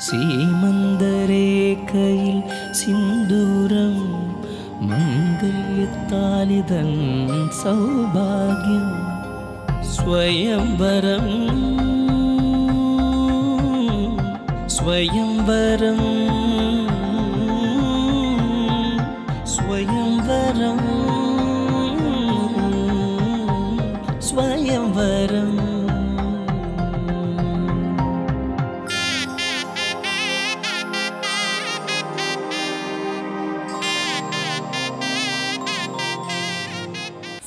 സീമന്തരേഖയിൽ സിന്ദൂരം മംഗല്യത്താലിതൻ സൗഭാഗ്യം സ്വയംവരം സ്വയംവരം സ്വയംവരം സ്വയംവരം.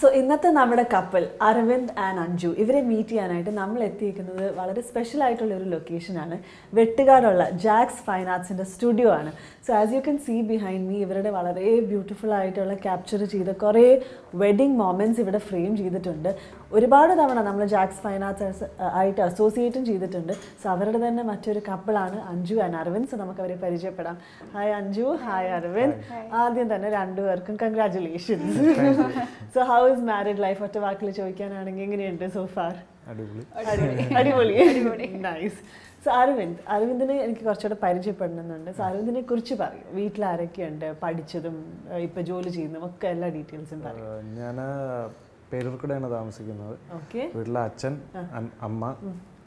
സോ ഇന്നത്തെ നമ്മുടെ കപ്പിൾ അരവിന്ദ് ആൻഡ് അഞ്ജു ഇവരെ മീറ്റ് ചെയ്യാനായിട്ട് നമ്മൾ എത്തിയിരിക്കുന്നത് വളരെ സ്പെഷ്യൽ ആയിട്ടുള്ള ഒരു ലൊക്കേഷനാണ്. വെട്ടുകാടുള്ള ജാക്സ് ഫൈൻ ആർട്സിൻ്റെ സ്റ്റുഡിയോ ആണ്. So as you can see behind me ഇവരുടെ വളരെ ബ്യൂട്ടിഫുൾ ആയിട്ടുള്ള ക്യാപ്ചർ ചെയ്ത കുറേ വെഡിങ് മൊമെൻറ്റ്സ് ഇവിടെ ഫ്രെയിം ചെയ്തിട്ടുണ്ട്. ഒരുപാട് തവണ നമ്മൾ ജാക്സ് ഫൈൻ ആർട്സ് ആയിട്ട് അസോസിയേറ്റും ചെയ്തിട്ടുണ്ട്. സോ അവരുടെ തന്നെ മറ്റൊരു കപ്പിളാണ് അഞ്ജു ആൻഡ് അരവിന്ദ്. സോ നമുക്ക് അവരെ പരിചയപ്പെടാം. Hi Anju, hi Aravind. ആദ്യം തന്നെ രണ്ടുപേർക്കും congratulations. So how is married life ഒറ്റ വാക്കിൽ ചോദിക്കാനാണെങ്കിൽ എങ്ങനെയുണ്ട് സോ ഫാർ? അടിപൊളി. നൈസ്. സോ അരവിന്ദിനെ എനിക്ക് കുറച്ചുകൂടെ പരിചയപ്പെടണമെന്നുണ്ട്. സോ അരവിന്ദിനെ കുറിച്ച് പറയും. വീട്ടിൽ ആരൊക്കെയുണ്ട്, പഠിച്ചതും ഇപ്പൊ ജോലി ചെയ്യുന്നതും ഒക്കെ എല്ലാ ഡീറ്റെയിൽസും പറയും. ഞാൻ പേരൂർക്കടയാണ് താമസിക്കുന്നത്. വീട്ടിലെ അച്ഛൻ, അമ്മ,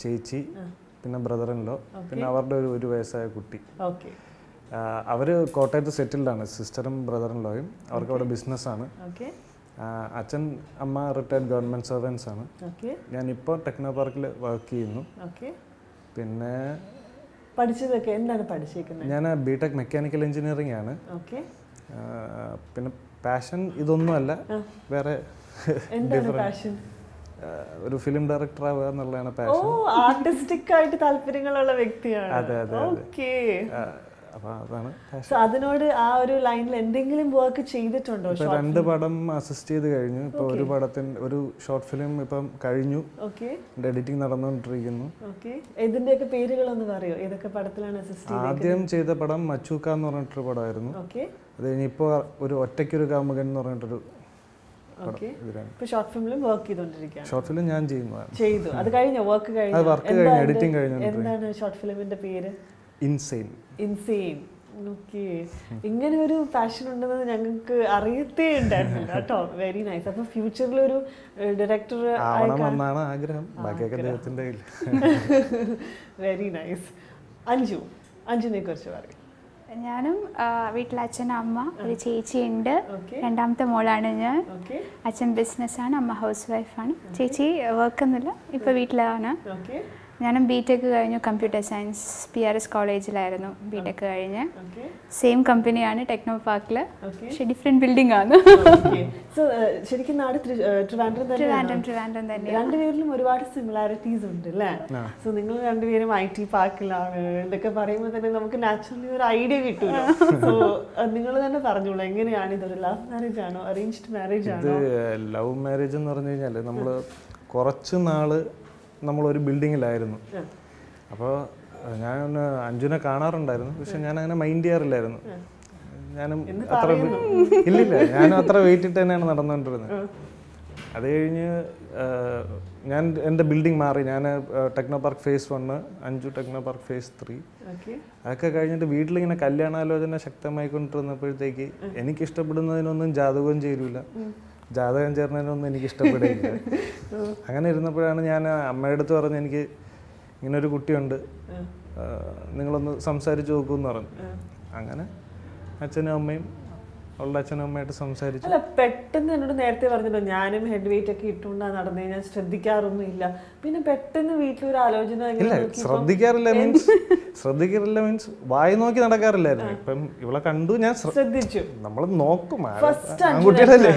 ചേച്ചി, പിന്നെ ബ്രദറിൻലോ, പിന്നെ അവരുടെ ഒരു വയസ്സായ കുട്ടി. അവര് കോട്ടയത്ത് സെറ്റിൽഡാണ്. സിസ്റ്ററും ബ്രദറിൻലോയും. അവർക്ക് അവിടെ ബിസിനസ്സാണ്. അച്ഛൻ, അമ്മ റിട്ടയർഡ് ഗവൺമെൻറ് സർവൻസ് ആണ്. ഞാനിപ്പോൾ ടെക്നോ പാർക്കിൽ വർക്ക് ചെയ്യുന്നു. പിന്നെ പഠിച്ചതൊക്കെ എന്താണ് പഠിച്ചിരിക്കുന്നത്? ഞാൻ ബിടെക് മെക്കാനിക്കൽ എഞ്ചിനീയറിംഗ് ആണ്. പിന്നെ പാഷൻ ഇതൊന്നുമല്ല, വേറെ ഒരു ഫിലിം ഡയറക്ടർ ആവുക എന്നുള്ളതാണ് പാഷൻ. ആർട്ടിസ്റ്റിക് ആയിട്ട് താല്പര്യങ്ങളുള്ള വ്യക്തിയാണ്. അതെ അതെ. അതാണ് അതിനോട് ആ ഒരു ലൈനിൽ എന്തെങ്കിലും വർക്ക് ചെയ്തിട്ടുണ്ടോ? 2 പടം അസിസ്റ്റ് ചെയ്ത് കഴിഞ്ഞു. ഇപ്പൊ ഒരു ഷോർട്ട് ഫിലിം ഇപ്പം കഴിഞ്ഞു. എഡിറ്റിംഗ് നടന്നുകൊണ്ടിരിക്കുന്നു. ഇതിന്റെയൊക്കെ പേരുകളൊന്ന് പറയോ? ഏതൊക്കെ പടത്തിലാണ് അസിസ്റ്റ് ചെയ്തത്? ആദ്യം ചെയ്ത പടം മച്ചൂക്ക എന്ന് പറഞ്ഞിട്ടൊരു പടമായിരുന്നു. അത് കഴിഞ്ഞിപ്പോ ഒരു ഒറ്റയ്ക്കൊരു കാമുകൻ എന്ന് പറഞ്ഞിട്ടൊരു ഷോർട്ട് ഫിലിമിലും വർക്ക് ചെയ്തോണ്ടിരിക്കുകയാണ്. ഷോർട്ട് ഫിലിം ഞാൻ ചെയ്തു. അത് കഴിഞ്ഞോ? വർക്ക് കഴിഞ്ഞു, എഡിറ്റിംഗ് കഴിഞ്ഞു. എന്താണ് ഷോർട്ട് ഫിലിമിന്റെ പേര്? ഇൻസെയിൻ. ഓക്കെ. ഇങ്ങനെ ഒരു പാഷൻ ഉണ്ടെന്ന് ഞങ്ങൾക്ക് അറിയത്തേ ഉണ്ടായിരുന്നില്ല കേട്ടോ. Very nice. അപ്പൊ ഫ്യൂച്ചറിൽ ഒരു ഡയറക്ടർ ആവണമെന്നാണ് ആഗ്രഹം. ബാക്കിയൊക്കെ ദൈവത്തിന്റെ കയ്യിൽ. Very nice. അഞ്ജുനെ കുറിച്ച് പറയും. ഞാനും വീട്ടിൽ അച്ഛനും അമ്മ, ഒരു ചേച്ചിയുണ്ട്. രണ്ടാമത്തെ മോളാണ് ഞാൻ. അച്ഛൻ ബിസിനസ്സാണ്, അമ്മ ഹൗസ് വൈഫാണ്. ചേച്ചി വർക്കൊന്നുമില്ല, ഇപ്പോൾ വീട്ടിലാണ്. ഞാനും ബിടെക് കഴിഞ്ഞു. കമ്പ്യൂട്ടർ സയൻസ് PRS കോളേജിലായിരുന്നു ബിടെക് കഴിഞ്ഞ്. സെയിം കമ്പനിയാണ് ടെക്നോ പാർക്കിൽ, പക്ഷെ ഡിഫറെന്റ് ബിൽഡിംഗ് ആണ്. ശരിക്കും നാട് ട്രിവാൻഡ്രം തന്നെ. രണ്ടുപേരിലും ഒരുപാട് സിമിലാരിറ്റീസ് ഉണ്ട് അല്ലേ? സോ നിങ്ങൾ രണ്ടുപേരും IT പാർക്കിലാണ് ഇതൊക്കെ പറയുമ്പോൾ തന്നെ നമുക്ക് നാച്ചുറലി ഒരു ഐഡിയ കിട്ടും. സോ നിങ്ങൾ തന്നെ പറഞ്ഞോളൂ, എങ്ങനെയാണ് ഇതൊരു ലവ് മാരേജ് ആണോ അറേഞ്ച്ഡ് മാരേജ് ആണോ? ലവ് മാരേജ് എന്ന് പറഞ്ഞു കഴിഞ്ഞാൽ നമ്മൾ കുറച്ച് നാള് നമ്മളൊരു ബിൽഡിങ്ങിലായിരുന്നു. അപ്പോൾ ഞാൻ അഞ്ജുനെ കാണാറുണ്ടായിരുന്നു, പക്ഷെ ഞാൻ അങ്ങനെ മൈൻഡ് ചെയ്യാറില്ലായിരുന്നു. ഞാനും ഞാനും അത്ര വെയിറ്റ് ഇട്ട് തന്നെയാണ് നടന്നുകൊണ്ടിരുന്നത്. അത് കഴിഞ്ഞ് ഞാൻ എൻ്റെ ബിൽഡിംഗ് മാറി. ഞാൻ techno park face 1, Anju techno park face 3. അതൊക്കെ കഴിഞ്ഞിട്ട് വീട്ടിലിങ്ങനെ കല്യാണാലോചന ശക്തമായിക്കൊണ്ടിരുന്നപ്പോഴത്തേക്ക് എനിക്ക് ഇഷ്ടപ്പെടുന്നതിനൊന്നും ജാതകവും ചേരൂല, ജാതകം ചേർന്നതിനൊന്നും എനിക്ക് ഇഷ്ടപ്പെടില്ല. അങ്ങനെ ഇരുന്നപ്പോഴാണ് ഞാൻ അമ്മയുടെ അടുത്ത് പറഞ്ഞ് എനിക്ക് ഇങ്ങനൊരു കുട്ടിയുണ്ട്, നിങ്ങളൊന്ന് സംസാരിച്ച് നോക്കുമെന്ന് പറഞ്ഞു. അങ്ങനെ അച്ഛനും അമ്മയും അവളുടെ അച്ഛനും അമ്മയായിട്ട് സംസാരിച്ചു. അല്ല, പെട്ടെന്ന് എന്നോട് നേരത്തെ പറഞ്ഞല്ലോ ഞാനും ഹെഡ് വെയിറ്റ് ഒക്കെ ഇട്ടുകൊണ്ടാണ് നടന്നത്, ഞാൻ ശ്രദ്ധിക്കാറൊന്നും ഇല്ല. പിന്നെ പെട്ടെന്ന് വീട്ടിലൊരു ആലോചന. ഇല്ല, ശ്രദ്ധിക്കാറില്ല മീൻസ് വായി നോക്കി നടക്കാറില്ലായിരുന്നു. ഇപ്പം ഇവളെ കണ്ടു, ഞാൻ ശ്രദ്ധിച്ചു. നമ്മൾ നോക്കും, ആൺകുട്ടികളല്ലേ,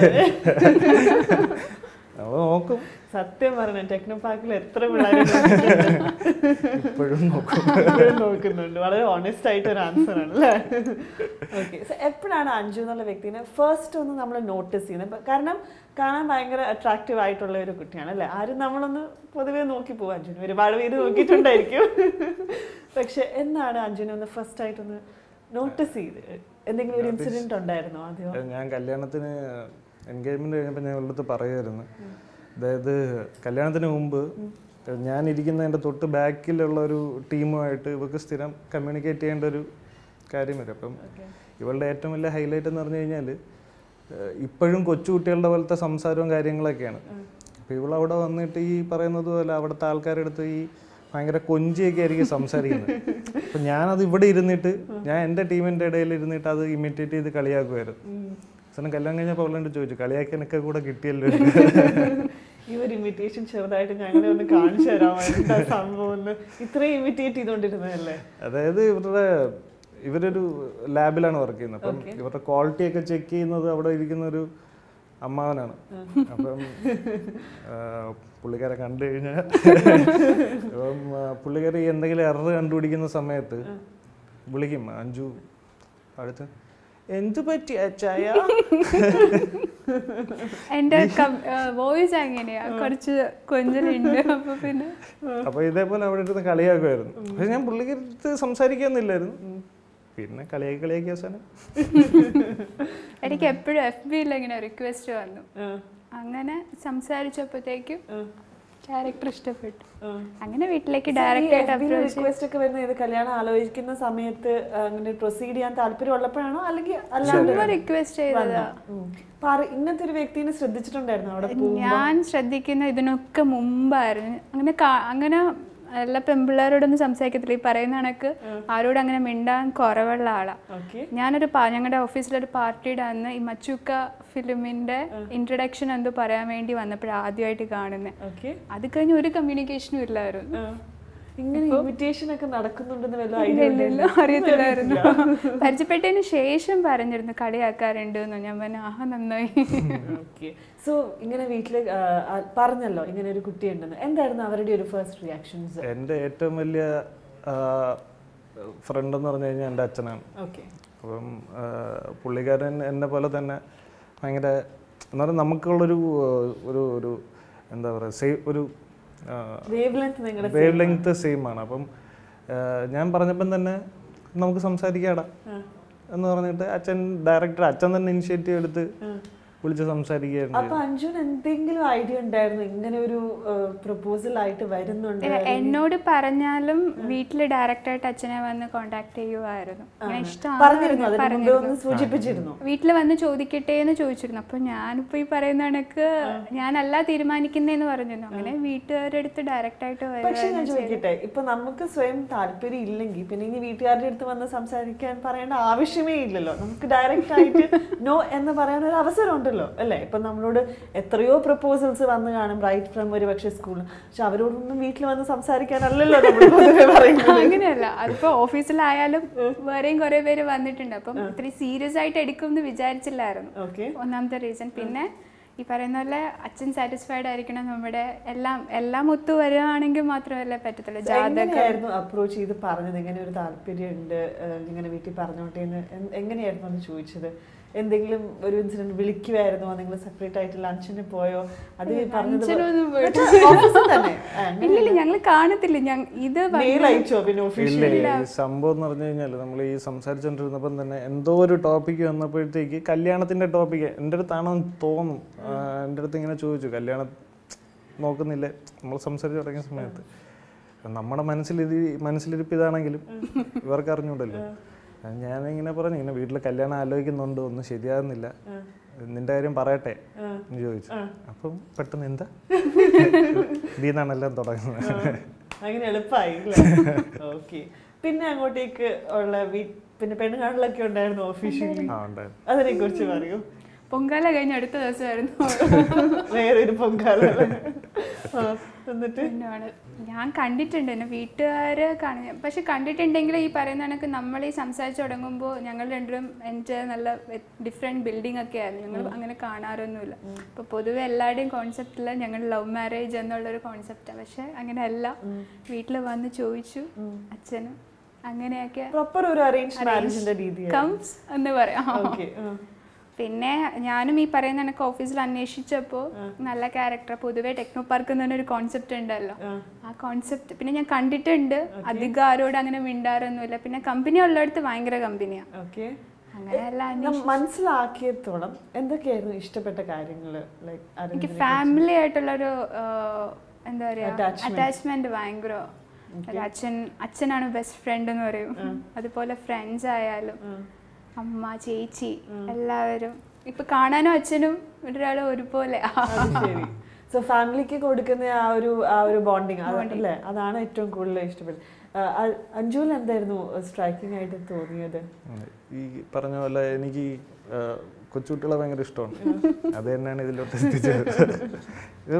നമ്മൾ നോക്കും. സത്യം പറഞ്ഞ ടെക്നോ പാർക്കിൽ എത്ര പിള്ളേർ ഇപ്പോഴും നോക്കുന്നുണ്ട്. വളരെ ഓണസ്റ്റ് ആയിട്ട് ഒരു ആൻസർ ആണ് അല്ലേ? ഓക്കെ. സോ എപ്പോഴാണ് അഞ്ജു എന്നുള്ള വ്യക്തിനെ ഫസ്റ്റ് ഒന്ന് നമ്മൾ നോട്ടീസ് ചെയ്യുന്നത്? കാരണം കാണാൻ ഭയങ്കര അട്രാക്റ്റീവ് ആയിട്ടുള്ള ഒരു കുട്ടിയാണ് അല്ലേ? ആരും നമ്മളൊന്ന് പൊതുവെ നോക്കി പോകും. അഞ്ജുനെ ഒരുപാട് പേര് നോക്കിയിട്ടുണ്ടായിരിക്കും. പക്ഷെ എന്നാണ് അഞ്ജുനെ ഒന്ന് ഫസ്റ്റ് ആയിട്ടൊന്ന് നോട്ടീസ് ചെയ്ത്? എന്തെങ്കിലും ഒരു ഇൻസിഡന്റ് ഉണ്ടായിരുന്നോ ആദ്യം? ഞാൻ കല്യാണത്തിന് എൻഗേജ്മെന്റ് കഴിഞ്ഞപ്പോൾ ഞാൻ ഇവിടുത്തെ പറയുമായിരുന്നു. അതായത് കല്യാണത്തിന് മുമ്പ് ഞാനിരിക്കുന്ന എൻ്റെ തൊട്ട് ബാക്കിലുള്ള ഒരു ടീമുമായിട്ട് ഇവർക്ക് സ്ഥിരം കമ്മ്യൂണിക്കേറ്റ് ചെയ്യേണ്ട ഒരു കാര്യം വരും. അപ്പം ഇവളുടെ ഏറ്റവും വലിയ ഹൈലൈറ്റ് എന്ന് പറഞ്ഞു കഴിഞ്ഞാൽ ഇപ്പോഴും കൊച്ചുകുട്ടികളുടെ പോലത്തെ സംസാരവും കാര്യങ്ങളൊക്കെയാണ്. അപ്പോൾ ഇവളവിടെ വന്നിട്ട് ഈ പറയുന്നത് പോലെ അവിടുത്തെ ആൾക്കാരുടെ അടുത്ത് ഈ ഭയങ്കര കൊഞ്ചിയൊക്കെ ആയിരിക്കും സംസാരിക്കുന്നത്. അപ്പം ഞാനത് ഇവിടെ ഇരുന്നിട്ട് ഞാൻ എൻ്റെ ടീമിൻ്റെ ഇടയിൽ ഇരുന്നിട്ട് അത് ഇമിറ്റേറ്റ് ചെയ്ത് കളിയാക്കുമായിരുന്നു. അവസാനം കല്യാണം കഴിഞ്ഞപ്പോൾ അവളോട് ചോദിച്ചു, കളിയാക്കാനൊക്കെ കൂടെ കിട്ടിയല്ലോ. ഈ ഒരു ഇമിറ്റേഷൻ ചെറുതായിട്ട് ഞങ്ങളെ ഒന്ന് കാണിച്ചു തരാമായിരുന്നു സംഭവം. ഇത്രയും ഇമിറ്റേറ്റ് ചെയ്തോണ്ടിരുന്നതല്ലേ? അതായത് ഇവരൊരു ലാബിലാണ് വർക്ക് ചെയ്യുന്നത്. അപ്പം ഇവരുടെ ക്വാളിറ്റി ഒക്കെ ചെക്ക് ചെയ്യുന്നത് അവിടെ ഇരിക്കുന്ന ഒരു അമ്മാവനാണ്. അപ്പം പുള്ളിക്കാരെ കണ്ടു കഴിഞ്ഞാൽ അപ്പം പുള്ളിക്കാരി എന്തെങ്കിലും എറർ കണ്ടുപിടിക്കുന്ന സമയത്ത് വിളിക്കും, അഞ്ജു അടുത്ത് എന്ത് പറ്റി അച്ചായ. എന്റെ വോയിസ് അങ്ങനെയാ, കുറച്ച് കൊഞ്ചലുണ്ട്. അപ്പൊ ഇതേപോലെ അവിടെ ഇരുന്ന് കളിയാക്കുമായിരുന്നു. പക്ഷെ ഞാൻ പുള്ളിക്കടുത്ത് സംസാരിക്കാന്നില്ലായിരുന്നു. പിന്നെ കളിയാക്കി അവസാനം എനിക്ക് എപ്പോഴും FB-യിൽ ഇങ്ങനെ റിക്വസ്റ്റ് വന്നു. അങ്ങനെ സംസാരിച്ചപ്പോഴത്തേക്കും ക്യാരക്ടർ ഇഷ്ടപ്പെട്ടു. അങ്ങനെ വീട്ടിലേക്ക് ഡയറക്റ്റ് ആയിട്ട് റിക്വസ്റ്റ് ഒക്കെ വരുന്നത് കല്യാണം ആലോചിക്കുന്ന സമയത്ത് അങ്ങനെ പ്രൊസീഡ് ചെയ്യാൻ താല്പര്യം ഉള്ളപ്പോഴാണോ അല്ലെങ്കിൽ അല്ലാതെ റിക്വസ്റ്റ് ചെയ്തതാ? ഇങ്ങനത്തെ ഒരു വ്യക്തിനെ ശ്രദ്ധിച്ചിട്ടുണ്ടായിരുന്നു അവിടെ? ഞാൻ ശ്രദ്ധിക്കുന്ന ഇതിനൊക്കെ മുമ്പായിരുന്നു. അങ്ങനെ എല്ലാ പെൺപിള്ളേരോടൊന്നും സംസാരിക്കത്തില്ല. ഈ പറയുന്ന കണക്ക് ആരോടും അങ്ങനെ മിണ്ടാൻ കുറവുള്ള ആളാ. ഞാനൊരു ഞങ്ങളുടെ ഓഫീസിലൊരു പാർട്ടിയുടെ അന്ന് ഈ മച്ചൂക്ക ഫിലിമിന്റെ ഇൻട്രൊഡക്ഷൻ എന്തോ പറയാൻ വേണ്ടി വന്നപ്പോഴാണ് ആദ്യമായിട്ട് കാണുന്നത്. അത് കഴിഞ്ഞ് ഒരു കമ്മ്യൂണിക്കേഷനും ഇല്ലായിരുന്നു. ഇങ്ങനെ ഇൻവിറ്റേഷൻ ഒക്കെ നടക്കുന്നുണ്ടെന്ന് വല്ല അറിയത്തില്ലായിരുന്നു. പരിചയപ്പെട്ടതിന് ശേഷം പറഞ്ഞിരുന്നു കളിയാക്കാറുണ്ട്. ഞാൻ പറഞ്ഞ ആഹാ നന്നായി. സോ ഇങ്ങനെ വീട്ടില് പറഞ്ഞല്ലോ ഇങ്ങനെ ഒരു കുട്ടി ഉണ്ടെന്ന്, എന്തായിരുന്നു അവരുടെ ഒരു ഫസ്റ്റ് റിയാക്ഷൻസ്? എൻ്റെ ഏറ്റവും വലിയ ഫ്രണ്ട് എന്ന് പറഞ്ഞു കഴിഞ്ഞാൽ എൻ്റെ അച്ഛനാണ്. അപ്പം പുള്ളിക്കാരൻ എന്നെ പോലെ തന്നെ ഭയങ്കര എന്ന് പറഞ്ഞാൽ നമുക്കുള്ളൊരു ഒരു ഒരു എന്താ പറയുക ഒരു വേവ് ലെങ്ത് സെയിം ആണ്. അപ്പം ഞാൻ പറഞ്ഞപ്പം തന്നെ നമുക്ക് സംസാരിക്കാടാ എന്ന് പറഞ്ഞിട്ട് അച്ഛൻ തന്നെ ഇനിഷ്യേറ്റീവ് എടുത്ത് വിളിച്ച് സംസാരിക്കുകയായിരുന്നു. അപ്പൊ അഞ്ജുന് എന്തെങ്കിലും ഐഡിയ ഉണ്ടായിരുന്നു ഇങ്ങനെ ഒരു പ്രപ്പോസൽ ആയിട്ട് വരുന്നുണ്ട്? എന്നോട് പറഞ്ഞാലും വീട്ടില് ഡയറക്റ്റ് ആയിട്ട് അച്ഛനെ വന്ന് കോണ്ടാക്ട് ചെയ്യുമായിരുന്നു. വീട്ടില് വന്ന് ചോദിക്കട്ടെ എന്ന് ചോദിച്ചിരുന്നു. അപ്പൊ ഞാനിപ്പോ ഈ പറയുന്ന കണക്ക് ഞാനല്ല തീരുമാനിക്കുന്നേന്ന് പറഞ്ഞിരുന്നു. അങ്ങനെ വീട്ടുകാരുടെ അടുത്ത് ഡയറക്റ്റ് ആയിട്ട്. പക്ഷെ ഞാൻ ചോദിക്കട്ടെ, ഇപ്പൊ നമുക്ക് സ്വയം താല്പര്യം ഇല്ലെങ്കിൽ പിന്നെ ഇനി വീട്ടുകാരുടെ അടുത്ത് വന്ന് സംസാരിക്കാൻ പറയേണ്ട ആവശ്യമേ ഇല്ലല്ലോ. നമുക്ക് ഡയറക്റ്റ് ആയിട്ട് നോ എന്ന് പറയാൻ ഒരു അവസരം ഉണ്ടല്ലോ അല്ലേ? ഇപ്പൊ നമ്മളോട് എത്രയോ പ്രപ്പോസൽസ് വന്ന് കാണും റൈറ്റ് ഫ്രം ഒരു പക്ഷേ സ്കൂളിൽ. പക്ഷെ അവരോടൊന്നും വീട്ടിൽ വന്ന് സംസാരിക്കാനല്ലല്ലോ അങ്ങനെയല്ല. അതിപ്പോ ഓഫീസിലായാലും വേറെയും കുറെ പേര് വന്നിട്ടുണ്ട്. അപ്പം ഇത്രയും സീരിയസ് ആയിട്ട് എടുക്കും എന്ന് വിചാരിച്ചില്ലായിരുന്നു. ഒന്നാമത്തെ റീസൺ. പിന്നെ ഈ പറയുന്ന പോലെ അച്ഛൻ സാറ്റിസ്ഫൈഡ് ആയിരിക്കണം. നമ്മുടെ എല്ലാം ഒത്തു വരികയാണെങ്കിൽ മാത്രമല്ലേ പറ്റത്തുള്ളൂ. ജാതകമായിരുന്നു അപ്രോച്ച് ചെയ്ത് പറഞ്ഞത് ഇങ്ങനെ ഒരു താല്പര്യം ഉണ്ട് ഇങ്ങനെ വീട്ടിൽ പറഞ്ഞോട്ടെ എന്ന് എങ്ങനെയായിരുന്നു അത് ചോദിച്ചത്? എന്തെങ്കിലും ഒരു ഇൻസിഡന്റ് വിളിക്കുമായിരുന്നോ? നിങ്ങൾ സെപ്പറേറ്റ് ആയിട്ട് ലഞ്ചിന് പോയോ? അത് ഇല്ല, ഞങ്ങൾ കാണത്തില്ല. ഇത് സംഭവം എന്ന് പറഞ്ഞു കഴിഞ്ഞാൽ നമ്മൾ ഈ സംസാരിച്ചോണ്ടിരുന്നപ്പം തന്നെ എന്തോ ഒരു ടോപ്പിക്ക് വന്നപ്പോഴത്തേക്ക് കല്യാണത്തിന്റെ ടോപ്പിക്ക് എൻ്റെ അടുത്താണെന്ന് തോന്നും. എൻ്റെ അടുത്ത് ഇങ്ങനെ ചോദിച്ചു, കല്യാണം നോക്കുന്നില്ലേ നമ്മൾ സംസാരിച്ച് തുടങ്ങിയ സമയത്ത്. നമ്മുടെ മനസ്സിലിരിപ്പ് ഇതാണെങ്കിലും ഇവർക്ക് അറിഞ്ഞൂടല്ലോ. ഞാനിങ്ങനെ പറഞ്ഞു, ഇങ്ങനെ വീട്ടിൽ കല്യാണം ആലോചിക്കുന്നുണ്ട്, ഒന്നും ശരിയാകുന്നില്ല, നിന്റെ കാര്യം പറയട്ടെ എന്ന് ചോദിച്ചു. അപ്പം പെട്ടെന്ന് എന്താ ഇതീന്നാണെല്ലാം തുടങ്ങുന്നത്. അങ്ങനെ എളുപ്പമായി. പിന്നെ അങ്ങോട്ടേക്ക് ഉള്ള പിന്നെ പെണ്ണുകാണലൊക്കെ ഉണ്ടായിരുന്നു ഓഫീഷ്യലി, അതിനെ കുറിച്ച് പറയൂ. പൊങ്കാല കഴിഞ്ഞ അടുത്ത ദിവസമായിരുന്നു വേറൊരു പൊങ്കാല. എന്നിട്ട് ഞാൻ കണ്ടിട്ടുണ്ട്, എന്നെ വീട്ടുകാര് പക്ഷെ കണ്ടിട്ടുണ്ടെങ്കിൽ ഈ പറയുന്ന കണക്ക് നമ്മൾ ഈ സംസാരിച്ച് തുടങ്ങുമ്പോൾ ഞങ്ങൾ രണ്ടും എൻ്റെ നല്ല ഡിഫറെൻറ്റ് ബിൽഡിംഗ് ഒക്കെ ആയിരുന്നു. ഞങ്ങൾ അങ്ങനെ കാണാറൊന്നുമില്ല. അപ്പോൾ പൊതുവെ എല്ലാവരുടെയും കോൺസെപ്റ്റില്ല ഞങ്ങൾ ലവ് മാരേജ് എന്നുള്ളൊരു കോൺസെപ്റ്റാണ്. പക്ഷെ അങ്ങനെയല്ല, വീട്ടിൽ വന്ന് ചോദിച്ചു അച്ഛനും, അങ്ങനെയൊക്കെ കംസ് എന്ന് പറയാം. പിന്നെ ഞാനും ഈ പറയുന്ന കണക്ക് ഓഫീസിൽ അന്വേഷിച്ചപ്പോൾ നല്ല ക്യാരക്ടർ, പൊതുവെ ടെക്നോ പാർക്ക് എന്ന് പറഞ്ഞൊരു കോൺസെപ്റ്റ് ഉണ്ടല്ലോ, ആ കോൺസെപ്റ്റ് പിന്നെ ഞാൻ കണ്ടിട്ടുണ്ട്. അധികം ആരോട് അങ്ങനെ മിണ്ടാറൊന്നുമില്ല. പിന്നെ കമ്പനി ഉള്ളിടത്ത് ഭയങ്കര കമ്പനിയാണ്. അങ്ങനെയല്ല മനസ്സിലാക്കിയത്തോളം എന്തൊക്കെയായിരുന്നു ഇഷ്ടപ്പെട്ട കാര്യങ്ങൾ? എനിക്ക് ഫാമിലി ആയിട്ടുള്ളൊരു എന്താ പറയുക അറ്റാച്ച്മെന്റ് ഭയങ്കര. അച്ഛനാണ് ബെസ്റ്റ് ഫ്രണ്ട് എന്ന് പറയും. അതുപോലെ ഫ്രണ്ട്സ് ആയാലും അമ്മ, ചേച്ചി എല്ലാവരും ഇപ്പൊ കാണാനും അച്ഛനും ഒരാളും ഒരുപോലെ. സോ ഫാമിലിക്ക് കൊടുക്കുന്ന ആ ഒരു ബോണ്ടിങ് അല്ലേ, അതാണ് ഏറ്റവും കൂടുതൽ ഇഷ്ടപ്പെടുന്നത്. അഞ്ജുവിൽ എന്തായിരുന്നു സ്ട്രൈക്കിംഗ് ആയിട്ട് തോന്നിയത്? ഈ പറഞ്ഞ പോലെ എനിക്ക് കൊച്ചുകുട്ടികളെ ഭയങ്കര ഇഷ്ടമാണ്. അത് തന്നെയാണ് ഇതിലോട്ട് എത്തിച്ചത്. ഇത്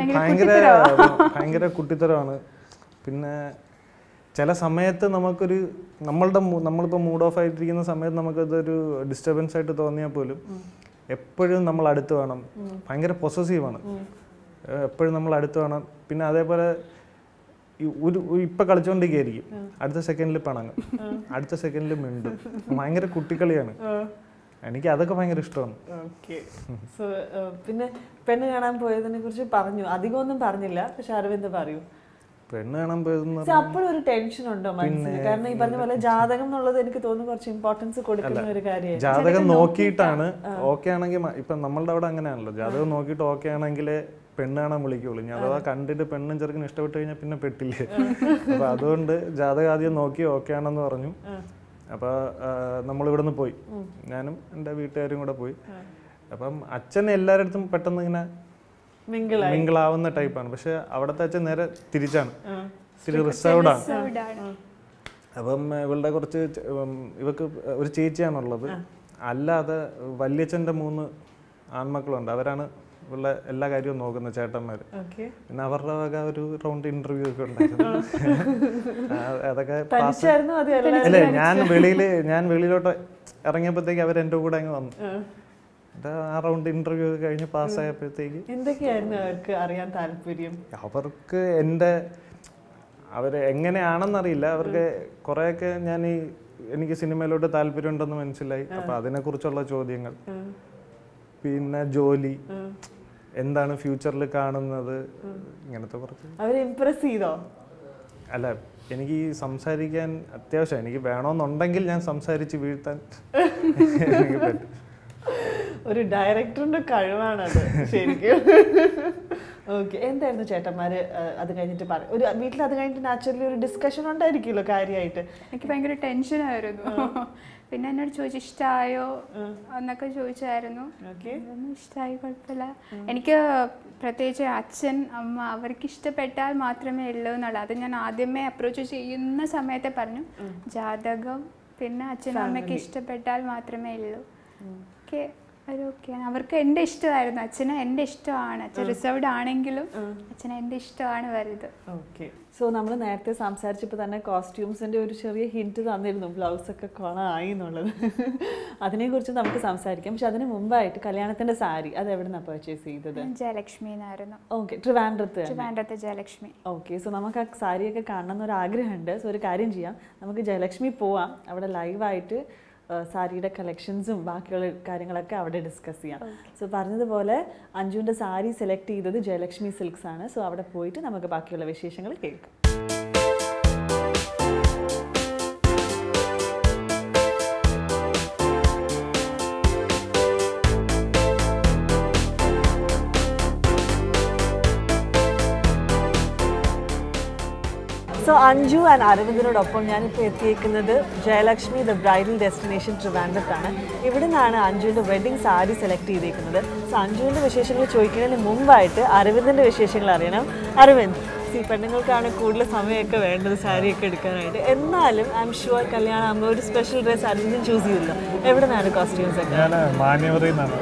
ഭയങ്കര കുട്ടിത്തരമാണ്. പിന്നെ ചില സമയത്ത് നമുക്കൊരു നമ്മളിപ്പോൾ മൂഡ് ഓഫ് ആയിട്ടിരിക്കുന്ന സമയത്ത് നമുക്കതൊരു ഡിസ്റ്റർബൻസ് ആയിട്ട് തോന്നിയാൽ പോലും എപ്പോഴും നമ്മൾ അടുത്ത് വേണം. ഭയങ്കര പൊസസീവാണ്, എപ്പോഴും നമ്മൾ അടുത്ത് വേണം. പിന്നെ അതേപോലെ ഇപ്പം കളിച്ചുകൊണ്ടിരിക്കുകയായിരിക്കും, അടുത്ത സെക്കൻഡിൽ പിണങ്ങും, അടുത്ത സെക്കൻഡിൽ മിണ്ടും. ഭയങ്കര കുട്ടിക്കളിയാണ്. എനിക്ക് അതൊക്കെ ഭയങ്കര ഇഷ്ടമാണ്. ഓക്കെ. സോ പിന്നെ പെണ്ണ് കാണാൻ പോയതിനെ കുറിച്ച് പറഞ്ഞു, അധികമൊന്നും പറഞ്ഞില്ല, പക്ഷെ അരവിന്ദ് പറയൂ. പെണ്ണ് കാണാൻ പോയതെന്ന് അപ്പോഴും ഒരു ടെൻഷൻ ഉണ്ടോ മനസ്സിൽ? കാരണം ഈ പറഞ്ഞ പോലെ ജാതകം എന്നുള്ളത് എനിക്ക് തോന്നുന്നു കുറച്ച് ഇമ്പോർട്ടൻസ് കൊടുക്കുന്ന ഒരു കാര്യമാണ്. ജാതകം നോക്കിയിട്ടാണ് ഓക്കെ ആണെങ്കിൽ, ഇപ്പം നമ്മളുടെ അവിടെ അങ്ങനെയാണല്ലോ, ജാതകം നോക്കിയിട്ട് ഓക്കെ ആണെങ്കിൽ പെണ്ണ് കാണാൻ വിളിക്കുള്ളൂ. ഞാൻ അഥവാ കണ്ടിട്ട് പെണ്ണും ചെറുക്കിനും ഇഷ്ടപ്പെട്ട് കഴിഞ്ഞാൽ പിന്നെ പെട്ടില്ലേ. അപ്പൊ അതുകൊണ്ട് ജാതകം ആദ്യം നോക്കി ഓക്കെ ആണെന്ന് പറഞ്ഞു. അപ്പൊ നമ്മളിവിടുന്ന് പോയി, ഞാനും എൻ്റെ വീട്ടുകാരും കൂടെ പോയി. അപ്പം അച്ഛൻ എല്ലാവരുടെ അടുത്തും പെട്ടെന്ന് ഇങ്ങനെ മിങ്കിളാവുന്ന ടൈപ്പാണ്. പക്ഷെ അവിടുത്തെ അച്ഛൻ നേരെ തിരിച്ചാണ്, ഇത്തിരി റിസർവ്ഡ് ആണ്. അപ്പം ഇവളുടെ കുറച്ച് ഇവക്ക് ഒരു ചേച്ചിയാണുള്ളത്. അല്ലാതെ വല്യച്ഛൻ്റെ 3 ആൺമക്കളുണ്ട്. അവരാണ് ഇവളുടെ എല്ലാ കാര്യവും നോക്കുന്നത്, ചേട്ടന്മാർ. പിന്നെ അവരുടെ വക ഒരു റൗണ്ട് ഇന്റർവ്യൂ ഒക്കെ ഉണ്ടായിരുന്നു. അതൊക്കെ അല്ലേ, ഞാൻ വെളിയിലോട്ട് ഇറങ്ങിയപ്പോഴത്തേക്ക് അവർ എൻ്റെ കൂടെ അങ്ങ് വന്നു. ആ റൗണ്ട് ഇന്റർവ്യൂ ഒക്കെ കഴിഞ്ഞ് പാസ്സായപ്പോഴത്തേക്ക് എന്തൊക്കെയായിരുന്നു അവർക്ക് അറിയാൻ താല്പര്യം? അവർക്ക് അവര് എങ്ങനെയാണെന്നറിയില്ല, അവർക്ക് കുറെയൊക്കെ എനിക്ക് സിനിമയിലോട്ട് താല്പര്യം ഉണ്ടെന്ന് മനസ്സിലായി. അപ്പൊ അതിനെ കുറിച്ചുള്ള ചോദ്യങ്ങൾ, പിന്നെ ജോലി, എന്താണ് ഫ്യൂച്ചറിൽ കാണുന്നത്, ഇങ്ങനത്തെ കുറച്ച്. അവരെ ഇംപ്രസ് ചെയ്തോ? അല്ല, എനിക്ക് സംസാരിക്കാൻ അത്യാവശ്യം, എനിക്ക് വേണമെന്നുണ്ടെങ്കിൽ ഞാൻ സംസാരിച്ച് വീഴ്ത്താൻ എനിക്ക് പറ്റും. ഒരു ഡയറക്ടറിന്റെ കഴിവാണത് ശരിക്കും. ഓക്കെ. എന്തായിരുന്നു ചേട്ടന്മാര് അത് കഴിഞ്ഞിട്ട് ഒരു വീട്ടിൽ അത് കഴിഞ്ഞിട്ട് നാച്ചുറലി ഒരു ഡിസ്കഷൻ ഉണ്ടായിരിക്കുമല്ലോ കാര്യമായിട്ട്? എനിക്ക് ഭയങ്കര ടെൻഷനായിരുന്നു. പിന്നെ എന്നോട് ചോദിച്ചു ഇഷ്ടമായോ എന്നൊക്കെ ചോദിച്ചായിരുന്നു. ഇഷ്ടമായി, കുഴപ്പമില്ല. എനിക്ക് പ്രത്യേകിച്ച് അച്ഛൻ, അമ്മ അവർക്ക് ഇഷ്ടപ്പെട്ടാൽ മാത്രമേ ഉള്ളൂ എന്നുള്ളത് അത് ഞാൻ ആദ്യമേ അപ്രോച്ച് ചെയ്യുന്ന സമയത്തെ പറഞ്ഞു. ജാതകം പിന്നെ അച്ഛനും അമ്മയ്ക്ക് ഇഷ്ടപ്പെട്ടാൽ മാത്രമേ ഉള്ളൂ. ഓക്കെ, ഓക്കെയാണ്. അവർക്ക് എൻ്റെ ഇഷ്ടമായിരുന്നു. അച്ഛന് എൻ്റെ ഇഷ്ടമാണ്. അച്ഛൻ റിസർവ്ഡ് ആണെങ്കിലും അച്ഛന് എൻ്റെ ഇഷ്ടമാണ് വരുന്നത്. ഓക്കെ. സോ നമ്മൾ നേരത്തെ സംസാരിച്ചപ്പോൾ തന്നെ കോസ്റ്റ്യൂംസിൻ്റെ ഒരു ചെറിയ ഹിൻറ്റ് തന്നിരുന്നു, ബ്ലൗസൊക്കെ കൊളായി എന്നുള്ളത്. അതിനെക്കുറിച്ച് നമുക്ക് സംസാരിക്കാം. പക്ഷെ അതിന് മുമ്പായിട്ട് കല്യാണത്തിൻ്റെ സാരി അത് എവിടെ നിന്നാണ് പർച്ചേസ് ചെയ്തത്? ജയലക്ഷ്മി എന്നായിരുന്നു. ഓക്കെ. ട്രിവാൻഡ്രത്ത് ജയലക്ഷ്മി. ഓക്കെ. സോ നമുക്ക് ആ സാരിയൊക്കെ കാണണം എന്നൊരാഗ്രഹമുണ്ട്. സോ ഒരു കാര്യം ചെയ്യാം, നമുക്ക് ജയലക്ഷ്മി പോവാം. അവിടെ ലൈവായിട്ട് സാരിയുടെ കളക്ഷൻസും ബാക്കിയുള്ള കാര്യങ്ങളൊക്കെ അവിടെ ഡിസ്കസ് ചെയ്യാം. സോ പറഞ്ഞതുപോലെ അഞ്ജുവിൻ്റെ സാരി സെലക്ട് ചെയ്തത് ജയലക്ഷ്മി സിൽക്സ് ആണ്. സോ അവിടെ പോയിട്ട് നമുക്ക് ബാക്കിയുള്ള വിശേഷങ്ങൾ കേൾക്കാം. സോ അഞ്ജു ആൻഡ് അരവിന്ദിനോടൊപ്പം ഞാനിപ്പോൾ എത്തിയിരിക്കുന്നത് ജയലക്ഷ്മി ദ ബ്രൈഡൽ ഡെസ്റ്റിനേഷൻ ട്രിവാൻഡ്രത്താണ്. ഇവിടെ നിന്നാണ് അഞ്ജുവിൻ്റെ വെഡ്ഡിങ് സാരി സെലക്ട് ചെയ്തിരിക്കുന്നത്. സോ അഞ്ജുവിൻ്റെ വിശേഷങ്ങൾ ചോദിക്കുന്നതിന് മുമ്പായിട്ട് അരവിന്ദിൻ്റെ വിശേഷങ്ങൾ അറിയണം. അരവിന്ദ്, പെണ്ണുങ്ങൾക്കാണ് കൂടുതൽ സമയമൊക്കെ വേണ്ടത് സാരിയൊക്കെ എടുക്കാനായിട്ട്. എന്നാലും ഐ എം ഷുവർ കല്യാണം ആകുമ്പോൾ ഒരു സ്പെഷ്യൽ ഡ്രസ്സ് അരവിന്ദൻ ചൂസ് ചെയ്തില്ല. എവിടെ നിന്നാണ് കോസ്റ്റ്യൂംസ് ഒക്കെ? ഞാൻ മാന്യവറിയിൽ നിന്നാണ്.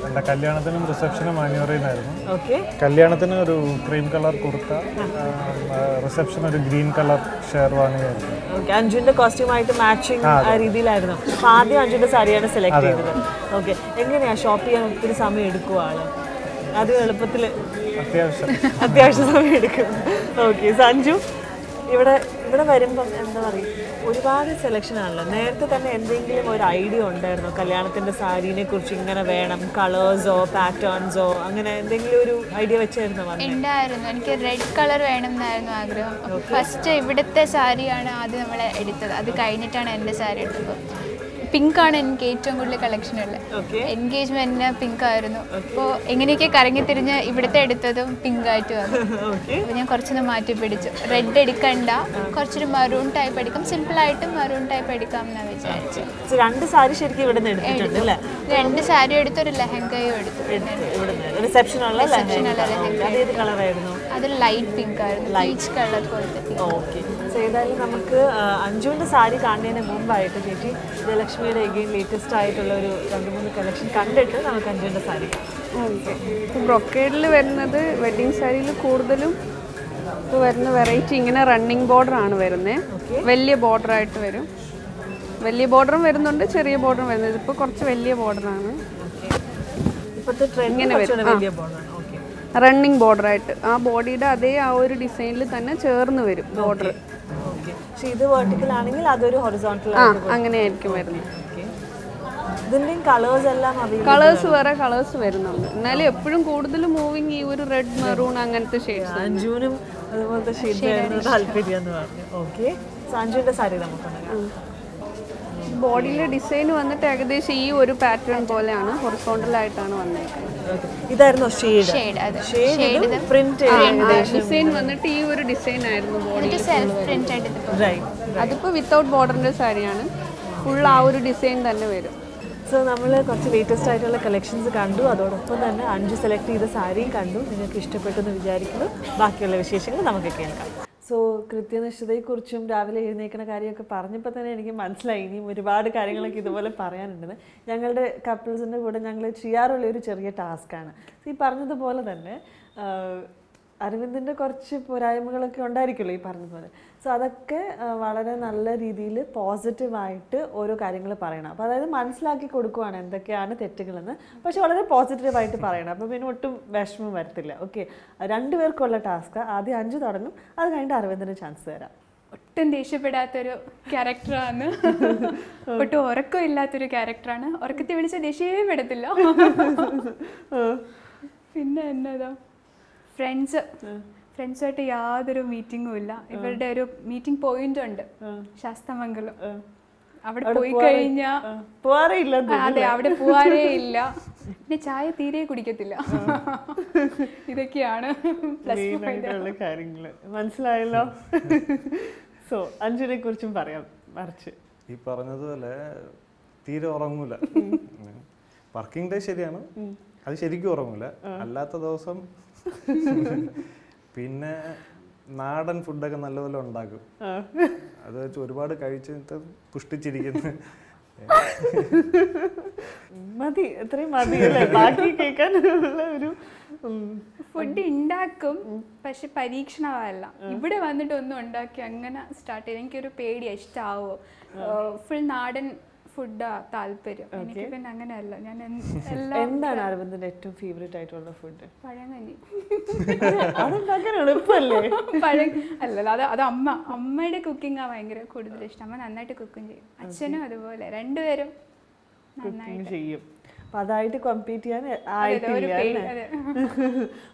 എൻ്റെ കല്യാണത്തിനും റിസപ്ഷനും മാന്യവറിയിൽ നിന്നായിരുന്നു. ഓക്കെ. കല്യാണത്തിന് ഒരു ക്രീം കളർ കുർത്ത, റിസപ്ഷൻ ഒരു ഗ്രീൻ കളർ ഷെർവാണിയായിരുന്നു. ഓക്കെ. അഞ്ജുവിൻ്റെ കോസ്റ്റ്യൂമായിട്ട് മാച്ചിങ് ആ രീതിയിലായിരുന്നു. അപ്പോൾ ആദ്യം അഞ്ജുവിൻ്റെ സാരിയാണ് സെലക്ട് ചെയ്തത്. ഓക്കെ. എങ്ങനെയാണ് ഷോപ്പ് ചെയ്യാൻ ഒത്തിരി സമയം എടുക്കുവാണ്? അത് എളുപ്പത്തിൽ അത്യാവശ്യം സമയം എടുക്കും. ഓക്കെ. സഞ്ജു, ഇവിടെ വരുമ്പം എന്താ പറയുക, ഒരുപാട് സെലക്ഷൻ ആണല്ലോ. നേരത്തെ തന്നെ എന്തെങ്കിലും ഒരു ഐഡിയ ഉണ്ടായിരുന്നോ കല്യാണത്തിൻ്റെ സാരീനെ കുറിച്ച്? ഇങ്ങനെ വേണം, കളേഴ്സോ പാറ്റേൺസോ അങ്ങനെ എന്തെങ്കിലും ഒരു ഐഡിയ വെച്ചായിരുന്നോ? ഉണ്ടായിരുന്നു. എനിക്ക് റെഡ് കളർ വേണം എന്നായിരുന്നു ആഗ്രഹം. ഫസ്റ്റ് ഇവിടുത്തെ സാരിയാണ് ആദ്യം നമ്മൾ എടുത്തത്. അത് കഴിഞ്ഞിട്ടാണ് എൻ്റെ സാരി എടുത്തത്. പിങ്കാണ് എനിക്ക് ഏറ്റവും കൂടുതൽ കളക്ഷൻ ഉള്ളത്. എൻഗേജ്മെന്റിന് പിങ്ക് ആയിരുന്നു. അപ്പോൾ എങ്ങനെയൊക്കെ കറങ്ങി തിരിഞ്ഞ് ഇവിടുത്തെ എടുത്തതും പിങ്ക് ആയിട്ട് വന്നു. അപ്പോൾ ഞാൻ കുറച്ചൊന്ന് മാറ്റി പിടിച്ചു. റെഡ് എടുക്കണ്ട, കുറച്ചൊരു മറൂൺ ടൈപ്പ് എടുക്കാം, സിമ്പിളായിട്ട് മറൂൺ ടൈപ്പ് എടുക്കാം എന്നാണ് വിചാരിച്ചു. 2 സാരി ശരിക്കും ഇവിടെ നിന്ന് എടുത്തിട്ടുണ്ട് അല്ലേ? 2 സാരി എടുത്തു, ഒരു ലെഹങ്കയും എടുത്തു. റിസപ്ഷനുള്ള കളറായിരുന്നു. അത് ലൈറ്റ് പിങ്ക് ആയിരുന്നു, പീച്ച് കളർ പോലത്തെ. ഓക്കെ. സോ ഏതായാലും നമുക്ക് അഞ്ജുവിൻ്റെ സാരി കാണുന്നതിന് മുമ്പായിട്ട് ചേച്ചി ജയലക്ഷ്മിയുടെ എഗെയിൻ ലേറ്റസ്റ്റ് ആയിട്ടുള്ള ഒരു 2-3 കളക്ഷൻ കണ്ടിട്ട് നമുക്ക് അഞ്ജുവിൻ്റെ സാരി കാണാം. ഓക്കെ. ഇപ്പോൾ ബ്രൊക്കേഡിൽ വരുന്നത് വെഡ്ഡിങ് സാരിയിൽ കൂടുതലും ഇപ്പോൾ വരുന്ന വെറൈറ്റി ഇങ്ങനെ റണ്ണിങ് ബോർഡറാണ് വരുന്നത്. വലിയ ബോർഡറായിട്ട് വരും. വലിയ ബോർഡറും വരുന്നുണ്ട്, ചെറിയ ബോർഡറും വരുന്നത്. ഇതിപ്പോൾ കുറച്ച് വലിയ ബോർഡറാണ്. ഇപ്പോഴത്തെ ട്രെൻഡിങ്ങനെ വരും. റണ്ണിങ് ബോർഡറായിട്ട് ആ ബോഡിയുടെ അതേ ആ ഒരു ഡിസൈനിൽ തന്നെ ചേർന്ന് വരും ബോർഡർ. പക്ഷേ ഇത് വെർട്ടിക്കൽ ആണെങ്കിൽ അതൊരു ഹൊറിസോണ്ടൽ അങ്ങനെയായിരിക്കും വരുന്നത്. ഇതിൻ്റെയും കളേഴ്സ് എല്ലാം കളേഴ്സ് വേറെ കളേഴ്സ് വരുന്നുണ്ട്. എന്നാലും എപ്പോഴും കൂടുതൽ മൂവിങ് ഈ ഒരു റെഡ് മെറൂൺ അങ്ങനത്തെ ഷെയ്ഡ്സ്. അഞ്ജുവിനും അതുപോലത്തെ ഷെയ്ഡ് താല്പര്യം എന്ന് പറഞ്ഞു. ഓക്കെ. അഞ്ജുവിൻ്റെ സാരി നമുക്ക് ബോഡിയിലെ ഡിസൈൻ വന്നിട്ട് ഏകദേശം ഈ ഒരു പാറ്റേൺ പോലെയാണ്, ഹൊറിസോണ്ടൽ ആയിട്ടാണ് വന്നേക്കുന്നത്. ഇതായിരുന്നു ഷെയ്ഡ്. ഡിസൈൻ വന്നിട്ട് ഈ ഒരു ഡിസൈൻ ആയിരുന്നു ബോഡി. അതിപ്പോൾ വിത്തൗട്ട് ബോർഡറിന്റെ സാരിയാണ്. ഫുൾ ആ ഒരു ഡിസൈൻ തന്നെ വരും. സോ നമ്മൾ കുറച്ച് ലേറ്റസ്റ്റ് ആയിട്ടുള്ള കളക്ഷൻസ് കണ്ടു, അതോടൊപ്പം തന്നെ അഞ്ജു സെലക്ട് ചെയ്ത സാരിയും കണ്ടു. നിങ്ങൾക്ക് ഇഷ്ടപ്പെട്ടെന്ന് വിചാരിക്കുന്നു. ബാക്കിയുള്ള വിശേഷങ്ങൾ നമുക്ക് കേൾക്കാം. സോ കൃത്യനിഷ്ഠതയെക്കുറിച്ചും രാവിലെ എഴുന്നേൽക്കുന്ന കാര്യമൊക്കെ പറഞ്ഞപ്പോൾ തന്നെ എനിക്ക് മനസ്സിലായി ഇനിയും ഒരുപാട് കാര്യങ്ങളൊക്കെ ഇതുപോലെ പറയാനുണ്ടെന്ന്. ഞങ്ങളുടെ കപ്പിൾസിൻ്റെ കൂടെ ഞങ്ങൾ ചെയ്യാറുള്ള ഒരു ചെറിയ ടാസ്ക്കാണ്. ഈ പറഞ്ഞതുപോലെ തന്നെ അരവിന്ദിൻ്റെ കുറച്ച് പോരായ്മകളൊക്കെ ഉണ്ടായിരിക്കുമല്ലോ ഈ പറഞ്ഞതുപോലെ. സോ അതൊക്കെ വളരെ നല്ല രീതിയിൽ പോസിറ്റീവായിട്ട് ഓരോ കാര്യങ്ങൾ പറയണം. അപ്പോൾ അതായത് മനസ്സിലാക്കി കൊടുക്കുവാണ് എന്തൊക്കെയാണ് തെറ്റുകളെന്ന്, പക്ഷെ വളരെ പോസിറ്റീവായിട്ട് പറയണം. അപ്പോൾ പിന്നെ ഒട്ടും വിഷമം വരത്തില്ല. ഓക്കെ. 2 പേർക്കുള്ള ടാസ്ക്. ആദ്യം അഞ്ജു തുടങ്ങും, അത് കഴിഞ്ഞിട്ട് അരവിന്ദിന് ചാൻസ് തരാം. ഒട്ടും ദേഷ്യപ്പെടാത്തൊരു ക്യാരക്ടറാണ്, ഒട്ടും ഉറക്കം ഇല്ലാത്തൊരു ക്യാരക്ടറാണ്. ഉറക്കത്തെ വിളിച്ച ദേഷ്യപ്പെടത്തില്ല. പിന്നെ എന്നതാ, ഫ്രണ്ട്സുമായിട്ട് യാതൊരു മീറ്റിങ്ങും ഇല്ല. ഇവരുടെ ഒരു മീറ്റിംഗ് പോയിന്റ് ഉണ്ട്, ശാസ്തമംഗലം. അവിടെ പോയി കഴിഞ്ഞാ പോവാറില്ല. അതെ, അവിടെ പോവാറേ ഇല്ല. പിന്നെ ചായ തീരെ കുടിക്കത്തില്ല. ഇതൊക്കെയാണ് കാര്യങ്ങൾ. മനസ്സിലായല്ലോ. സോ അഞ്ജുനെ കുറിച്ചും പറയാം. മറിച്ച് ഈ പറഞ്ഞതുപോലെ തീരെ ഉറങ്ങൂല. വർക്കിംഗ് ഡേ ശരിയാണ്, അത് ശരിക്കും ഉറങ്ങൂല. അല്ലാത്ത ദിവസം പിന്നെ നാടൻ ഫുഡൊക്കെ നല്ലപോലെ ഉണ്ടാക്കും. അത് വെച്ച് ഒരുപാട് കഴിച്ചിട്ട് പുഷ്ടിച്ചിരിക്കുന്നു. മതി, എത്രയും മതി അല്ലേ ബാക്കി കേൾക്കാനുള്ള ഒരു ഫുഡ് ഉണ്ടാക്കും. പക്ഷെ പരീക്ഷണമല്ല. ഇവിടെ വന്നിട്ട് ഒന്നും ഉണ്ടാക്കി അങ്ങനെ സ്റ്റാർട്ട് ചെയ്ത് എനിക്കൊരു പേടിയാ, ഇഷ്ടമാവോ. ഫുൾ നാടൻ ഫുഡാ താല്പര്യം. എനിക്ക് പിന്നെ അങ്ങനെയല്ല. ഞാൻ എന്താണ് അരവിന്ദിന്റെ ഏറ്റവും ഫേവറേറ്റ് ആയിട്ടുള്ള ഫുഡ്? പഴങ്കഞ്ഞി. എളുപ്പല്ലേ? അല്ലല്ലോ, അത് അമ്മയുടെ കുക്കിംഗ് ആ ഭയങ്കര കൂടുതൽ ഇഷ്ടം. അമ്മ നന്നായിട്ട് കുക്കിംഗ് ചെയ്യും. അച്ഛനും അതുപോലെ, 2 പേരും നന്നായിട്ട് ചെയ്യും. അപ്പം അതായിട്ട് കമ്പീറ്റ് ചെയ്യാൻ ആയിട്ടില്ല.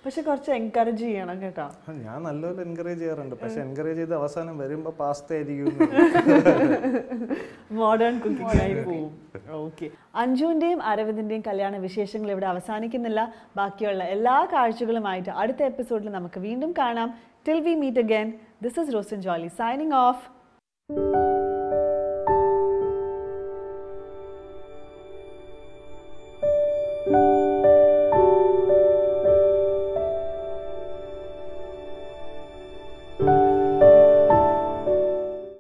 പക്ഷെ കുറച്ച് എൻകറേജ് ചെയ്യണം കേട്ടോ. ഞാൻ നല്ലപോലെ എൻകറേജ് ചെയ്യാറുണ്ട്. പക്ഷെ എൻകറേജ് ചെയ്ത് അവസാനം വരുമ്പോൾ പാസ്ത ആയിരിക്കും, മോഡേൺ കുക്കിംഗ് ആയി പോവും. ഓക്കെ. അഞ്ജുവിൻ്റെയും അരവിന്ദിൻ്റെയും കല്യാണ വിശേഷങ്ങൾ ഇവിടെ അവസാനിക്കുന്നില്ല. ബാക്കിയുള്ള എല്ലാ കാഴ്ചകളുമായിട്ട് അടുത്ത എപ്പിസോഡിൽ നമുക്ക് വീണ്ടും കാണാം. Till we meet again, this is Rosin Jolly signing off.